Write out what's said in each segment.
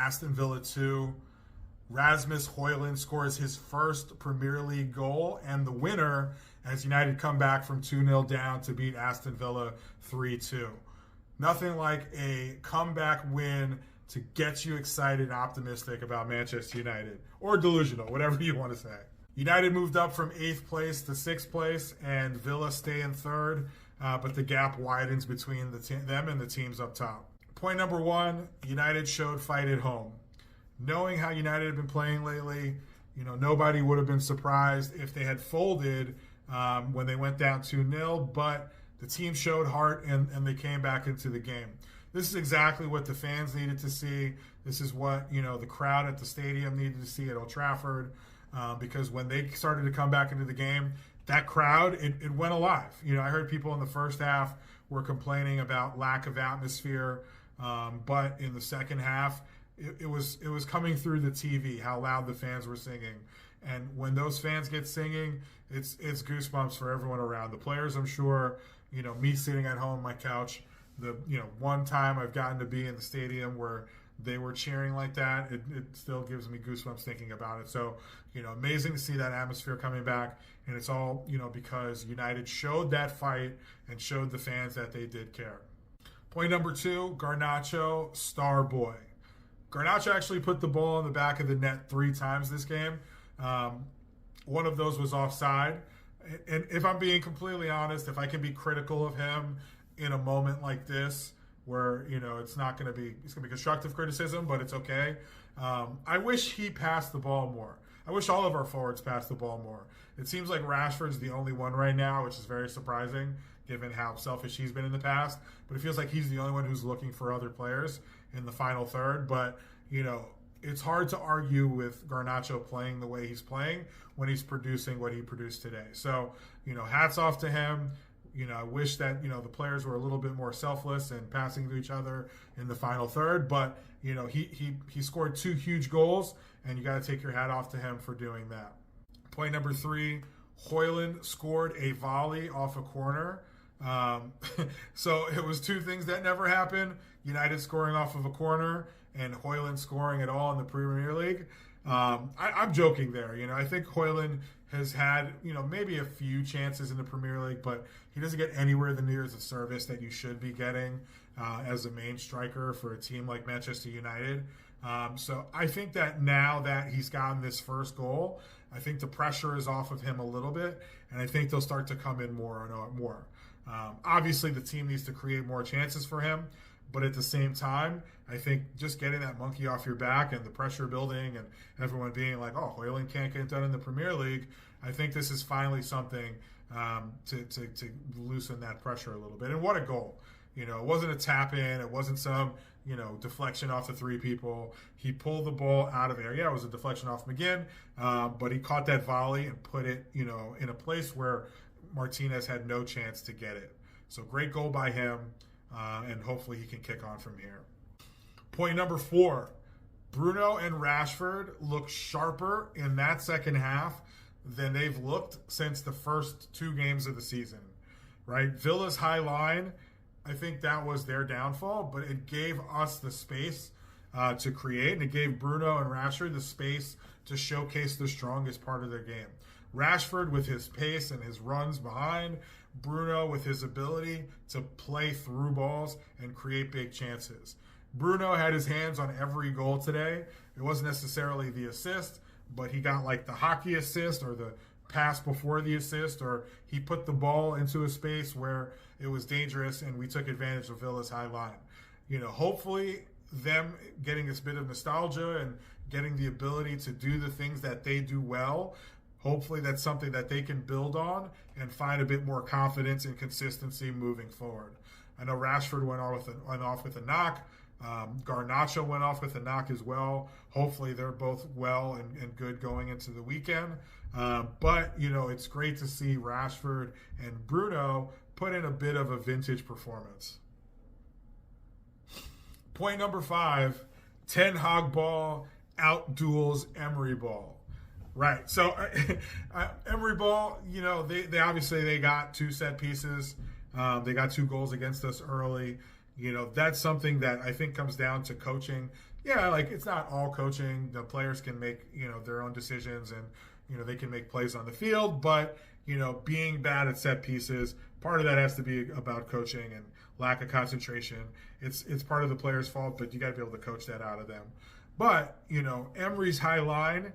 Aston Villa 2. Rasmus Højlund scores his first Premier League goal, and the winner as United come back from 2-0 down to beat Aston Villa 3-2. Nothing like a comeback win to get you excited and optimistic about Manchester United, or delusional, whatever you want to say. United moved up from 8th place to 6th place, and Villa stay in 3rd, but the gap widens between them and the teams up top. Point number 1, United showed fight at home. Knowing how United have been playing lately, nobody would have been surprised if they had folded when they went down 2-0, but the team showed heart and they came back into the game. This is exactly what the fans needed to see. This is what, the crowd at the stadium needed to see at Old Trafford, because when they started to come back into the game, that crowd, it went alive. I heard people in the first half were complaining about lack of atmosphere, but in the second half, it was coming through the TV how loud the fans were singing. And when those fans get singing, it's goosebumps for everyone around. The players, I'm sure, me sitting at home on my couch, one time I've gotten to be in the stadium where they were cheering like that, it still gives me goosebumps thinking about it. So, amazing to see that atmosphere coming back. And it's all, because United showed that fight and showed the fans that they did care. Point number 2, Garnacho, star boy. Garnacho actually put the ball in the back of the net 3 times this game. One of those was offside. And if I'm being completely honest, if I can be critical of him in a moment like this, where, it's going to be constructive criticism, but it's okay. I wish he passed the ball more. I wish all of our forwards passed the ball more. It seems like Rashford's the only one right now, which is very surprising given how selfish he's been in the past. But it feels like he's the only one who's looking for other players in the final third. But, it's hard to argue with Garnacho playing the way he's playing when he's producing what he produced today. So, hats off to him. I wish that, the players were a little bit more selfless and passing to each other in the final third. But, he scored 2 huge goals, and you got to take your hat off to him for doing that. Point number 3, Højlund scored a volley off a corner. So it was 2 things that never happened. United scoring off of a corner and Højlund scoring at all in the Premier League. I'm joking there. I think Højlund has had, maybe a few chances in the Premier League, but he doesn't get anywhere near the service that you should be getting as a main striker for a team like Manchester United. So I think that now that he's gotten this first goal, I think the pressure is off of him a little bit, and I think they'll start to come in more and more. Obviously, the team needs to create more chances for him, but at the same time, I think just getting that monkey off your back and the pressure building and everyone being like, oh, Højlund can't get done in the Premier League, I think this is finally something to loosen that pressure a little bit. And what a goal. It wasn't a tap in. It wasn't some, deflection off the 3 people. He pulled the ball out of there. Yeah, it was a deflection off McGinn, but he caught that volley and put it, in a place where Martinez had no chance to get it. So great goal by him, and hopefully he can kick on from here. Point number 4, Bruno and Rashford look sharper in that second half than they've looked since the first 2 games of the season, right? Villa's high line, I think that was their downfall, but it gave us the space to create, and it gave Bruno and Rashford the space to showcase the strongest part of their game. Rashford with his pace and his runs behind, Bruno with his ability to play through balls and create big chances. Bruno had his hands on every goal today. It wasn't necessarily the assist, but he got like the hockey assist or the pass before the assist, or he put the ball into a space where it was dangerous and we took advantage of Villa's high line. Hopefully them getting this bit of nostalgia and getting the ability to do the things that they do well, hopefully that's something that they can build on and find a bit more confidence and consistency moving forward. I know Rashford went off with a knock. Garnacho went off with a knock as well. Hopefully they're both well and good going into the weekend. But it's great to see Rashford and Bruno put in a bit of a vintage performance. Point number 5, Ten Hag ball out-duels Emery ball. Right. So Emery ball, they obviously got 2 set pieces. They got 2 goals against us early. That's something that I think comes down to coaching. Yeah, like it's not all coaching. The players can make, their own decisions, and they can make plays on the field, but being bad at set pieces, part of that has to be about coaching and lack of concentration. It's part of the players' fault, but you got to be able to coach that out of them. But Emery's high line,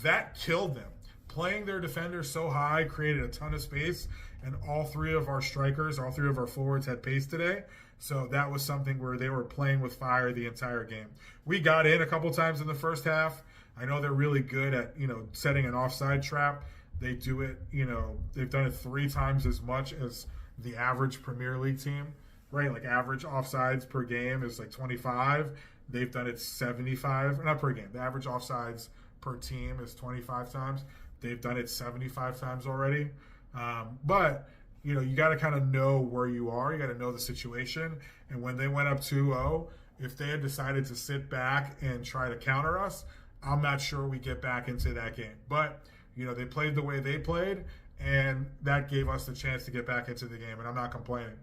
that killed them. Playing their defenders so high created a ton of space, and all three of our strikers, all three of our forwards had pace today. So that was something where they were playing with fire the entire game. We got in a couple times in the first half. I know they're really good at, setting an offside trap. They do it, they've done it 3 times as much as the average Premier League team, right? Like average offsides per game is like 25. They've done it 75, not per game. The average offsides per team is 25 times. They've done it 75 times already. But, you got to kind of know where you are. You got to know the situation. And when they went up 2-0, if they had decided to sit back and try to counter us, I'm not sure we get back into that game. But, they played the way they played, and that gave us the chance to get back into the game, and I'm not complaining.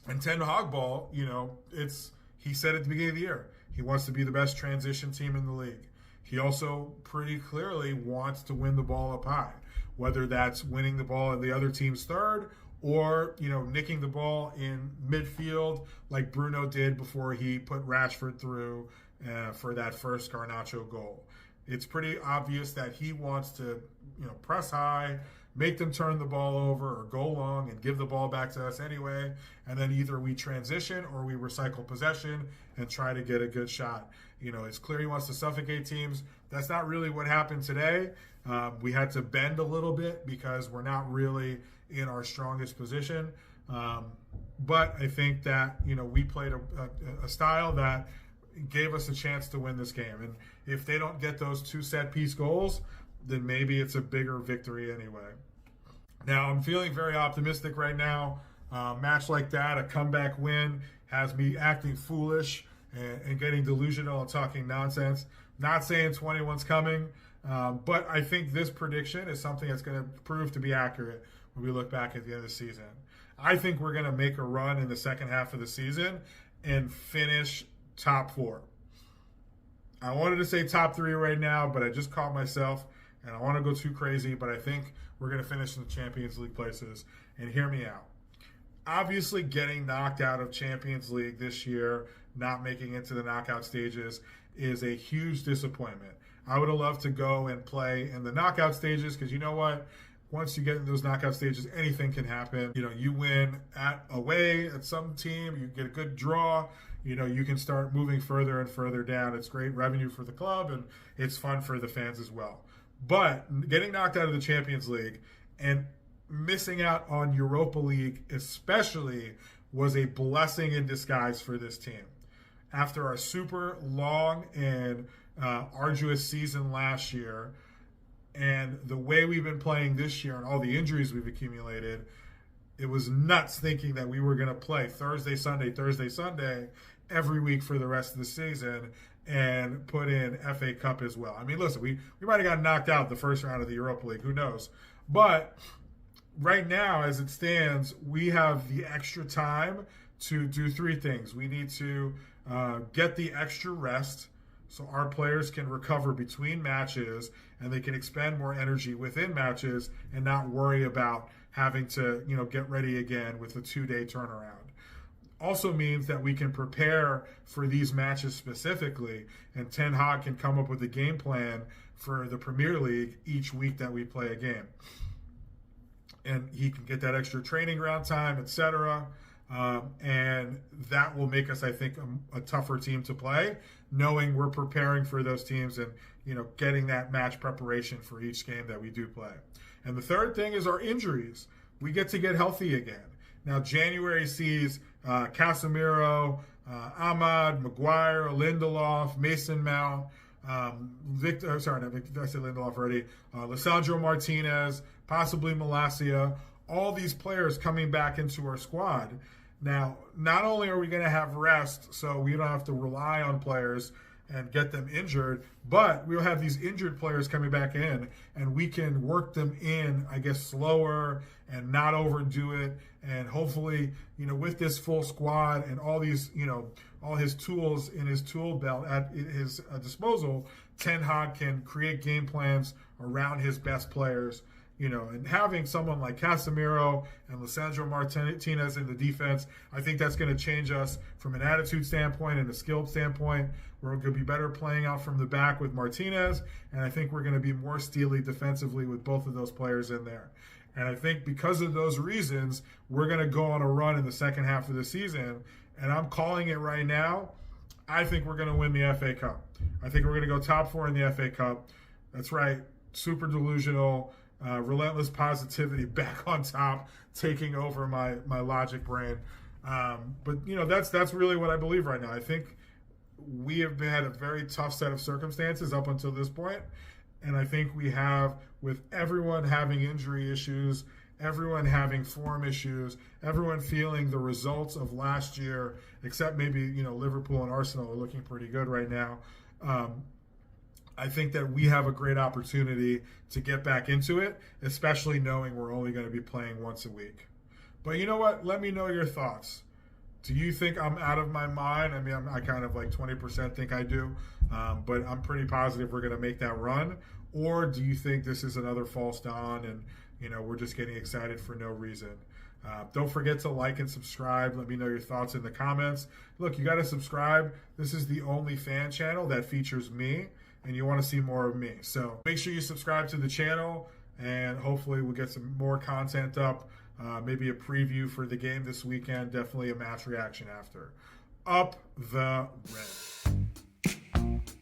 And Ten Hag ball, he said at the beginning of the year, he wants to be the best transition team in the league. He also pretty clearly wants to win the ball up high, whether that's winning the ball in the other team's third or, nicking the ball in midfield like Bruno did before he put Rashford through for that first Garnacho goal. It's pretty obvious that he wants to, press high, make them turn the ball over or go long and give the ball back to us anyway. And then either we transition or we recycle possession and try to get a good shot. It's clear he wants to suffocate teams. That's not really what happened today. We had to bend a little bit because we're not really in our strongest position. But I think that, we played a style that gave us a chance to win this game. And if they don't get those 2 set-piece goals, then maybe it's a bigger victory anyway. Now, I'm feeling very optimistic right now. Match like that, a comeback win, has me acting foolish and getting delusional and talking nonsense. Not saying 21's coming, but I think this prediction is something that's going to prove to be accurate when we look back at the end of the season. I think we're going to make a run in the second half of the season and finish top 4. I wanted to say top 3 right now, but I just caught myself, and I want to go too crazy, but I think we're going to finish in the Champions League places. And hear me out. Obviously, getting knocked out of Champions League this year, not making it to the knockout stages, is a huge disappointment. I would have loved to go and play in the knockout stages because you know what? Once you get in those knockout stages, anything can happen. You win away at some team, you get a good draw, you can start moving further and further down. It's great revenue for the club, and it's fun for the fans as well. But getting knocked out of the Champions League and missing out on Europa League especially was a blessing in disguise for this team. After our super long and arduous season last year, and the way we've been playing this year and all the injuries we've accumulated, it was nuts thinking that we were going to play Thursday, Sunday every week for the rest of the season and put in FA Cup as well. I mean, listen, we might have gotten knocked out the first round of the Europa League. Who knows? But right now, as it stands, we have the extra time to do 3 things. We need to get the extra rest so our players can recover between matches and they can expend more energy within matches and not worry about having to, get ready again with a 2-day turnaround. Also means that we can prepare for these matches specifically, and Ten Hag can come up with a game plan for the Premier League each week that we play a game. And he can get that extra training ground time, etc. And that will make us, I think, a tougher team to play, knowing we're preparing for those teams and, getting that match preparation for each game that we do play. And the third thing is our injuries. We get to get healthy again. Now, January sees Casemiro, Ahmad, Maguire, Lindelof, Mason Mount, I said Lindelof already, Lisandro Martinez, possibly Malacia, all these players coming back into our squad. Now, not only are we going to have rest, so we don't have to rely on players and get them injured. But we'll have these injured players coming back in, and we can work them in, I guess, slower and not overdo it. And hopefully, with this full squad and all these, all his tools in his tool belt at his disposal, Ten Hag can create game plans around his best players. And having someone like Casemiro and Lisandro Martinez in the defense, I think that's going to change us from an attitude standpoint and a skill standpoint. We're going to be better playing out from the back with Martinez, and I think we're going to be more steely defensively with both of those players in there. And I think because of those reasons, we're going to go on a run in the second half of the season, and I'm calling it right now. I think we're going to win the FA Cup. I think we're going to go top 4 in the FA Cup. That's right, super delusional. Relentless positivity back on top, taking over my logic brain. But that's really what I believe right now. I think we have had a very tough set of circumstances up until this point, and I think we have, with everyone having injury issues, everyone having form issues, everyone feeling the results of last year, except maybe Liverpool and Arsenal are looking pretty good right now. I think that we have a great opportunity to get back into it, especially knowing we're only going to be playing once a week. But you know what? Let me know your thoughts. Do you think I'm out of my mind? I mean, I kind of like 20% think I do, but I'm pretty positive we're going to make that run. Or do you think this is another false dawn and, we're just getting excited for no reason? Don't forget to like and subscribe. Let me know your thoughts in the comments. Look, you got to subscribe. This is the only fan channel that features me, and you want to see more of me. So make sure you subscribe to the channel, and hopefully we'll get some more content up. Maybe a preview for the game this weekend. Definitely a match reaction after. Up the Red.